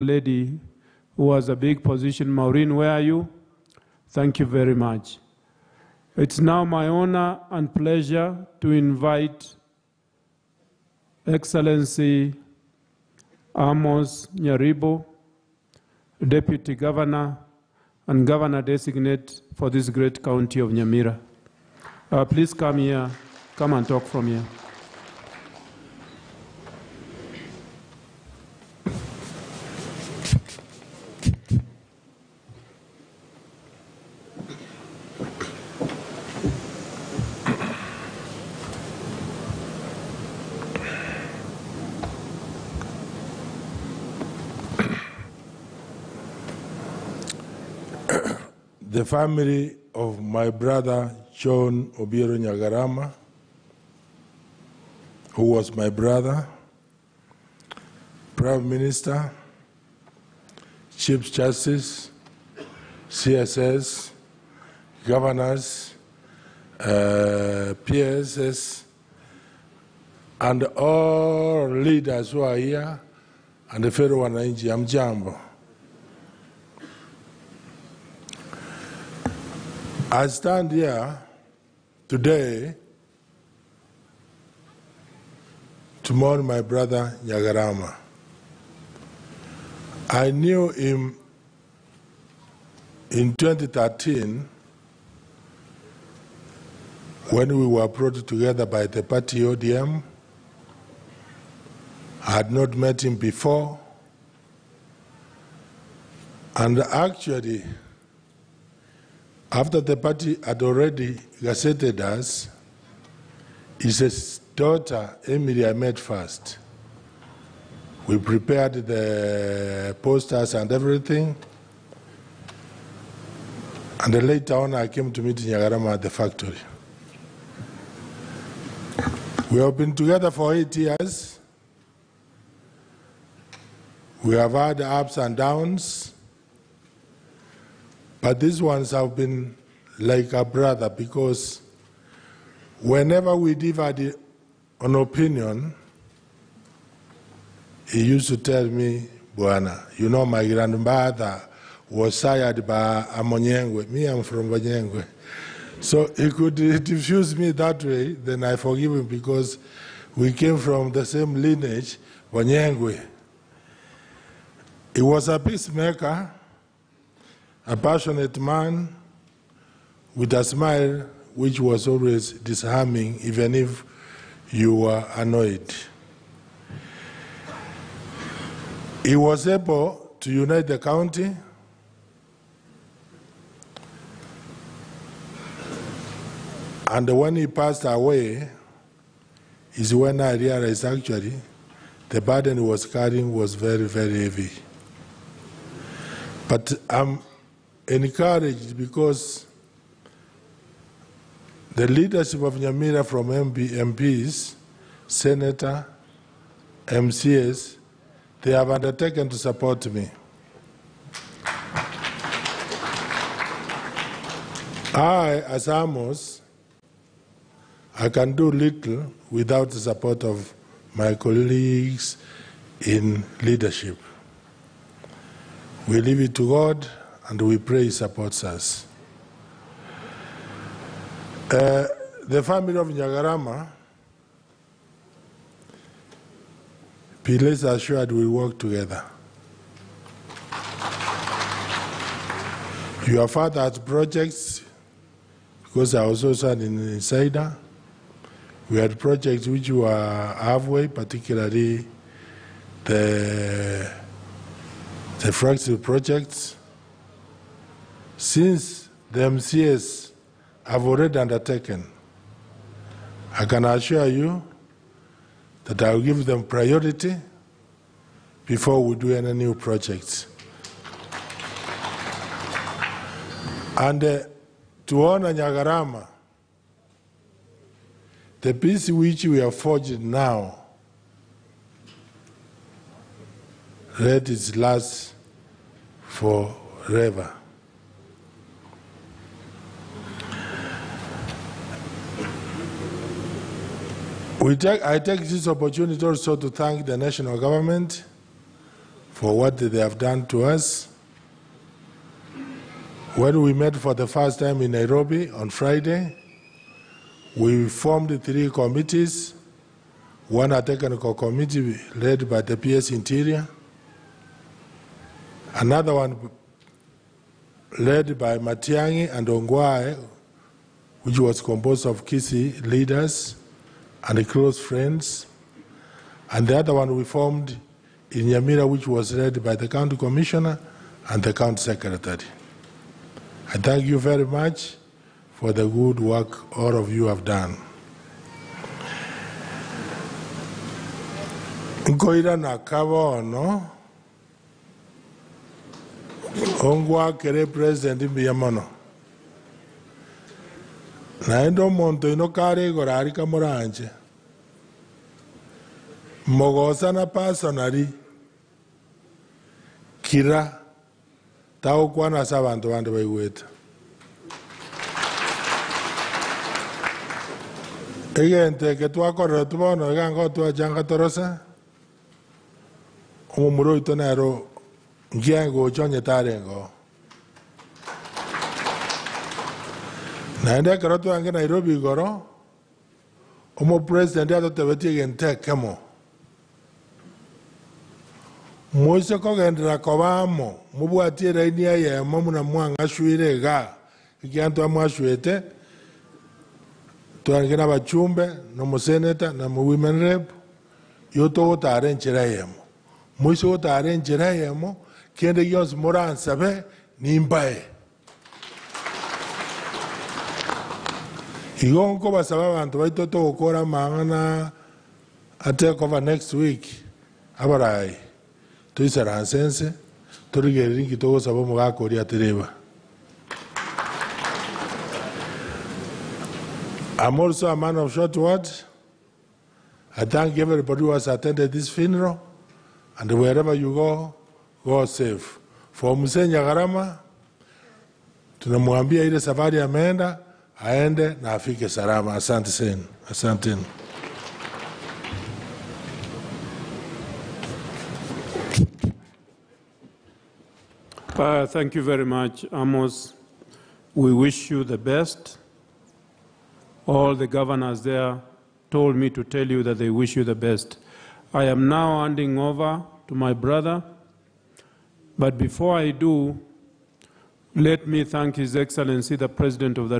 lady who has a big position. Maureen, where are you? Thank you very much. It's now my honor and pleasure to invite Excellency Amos Nyaribo, Deputy Governor and Governor-designate for this great county of Nyamira. Please come here, come and talk from here. The family of my brother John Obiero Nyagarama, who was my brother, Prime Minister, Chief Justice, CSS, governors, PSS, and all leaders who are here, and the fellow wananchi, hamjambo. I stand here today to mourn my brother Nyagarama. I knew him in 2013 when we were brought together by the party ODM. I had not met him before, and actually, after the party had already gazetted us, his daughter, Emily, I met first. We prepared the posters and everything. And then later on, I came to meet Nyagarama at the factory. We have been together for 8 years. We have had ups and downs. But these ones have been like a brother, because whenever we differed an opinion, he used to tell me, Buana, you know, my grandmother was sired by a Monyengwe. Me, I'm from Monyengwe. So he could diffuse me that way, then I forgive him, because we came from the same lineage, Monyengwe. He was a peacemaker, a passionate man with a smile which was always disarming, even if you were annoyed. He was able to unite the county, and when he passed away is when I realized actually the burden he was carrying was very, very heavy. But I'm encouraged because the leadership of Nyamira, from MPs, Senator, MCS, they have undertaken to support me. I, as Amos, I can do little without the support of my colleagues in leadership. We leave it to God, and we pray He supports us. The family of Nyagarama, please assured we work together. Your father had projects, because I was also an insider. We had projects which were halfway, particularly the fractional projects. Since the MCS have already undertaken, I can assure you that I will give them priority before we do any new projects. And to honor Nyagarama, the peace which we have forged now, let it last forever. I take this opportunity also to thank the national government for what they have done to us. When we met for the first time in Nairobi on Friday, we formed 3 committees, one a technical committee led by the PS Interior, another one led by Matiang'i and Ongwae, which was composed of Kisii leaders and close friends, and the other one we formed in Nyamira, which was led by the county commissioner and the county secretary. I thank you very much for the good work all of you have done. Nkoira na kabo no ongwa kere president mbiyamono na endo monto ino kare gorari kamoranje mogosa na personally kira tao kwana sabantu bande baigweta egente ke twakorera tubono gango twajanga torosa omumuro itonero ngiango chonye tarengo naende kero twange Nairobi goro omo president atotebetie gente kemo Moise kogendera kobamo mubwatie raini ya mumuna mwanga shwire ga ikianto amwashwete twange n'abachumbe no museneta na mu women rep yoto utare nchira yemo Moise utare nchira yemo kende yos moransabe nimbae igonko basaba abantu baitoto gukora mangana take over next week abarai tuisaransense turigeri ngito sabo mugakori atereba. I'm also a man of short words. I thank everybody who has attended this funeral, and wherever you go, go safe. For Mzee Nyagarama, tunamwambia ile safari ameenda, aende na afike salama. Asante sana. Asante. Thank you very much, Amos. We wish you the best. All the governors there told me to tell you that they wish you the best. I am now handing over to my brother, but before I do, let me thank His Excellency, the President of the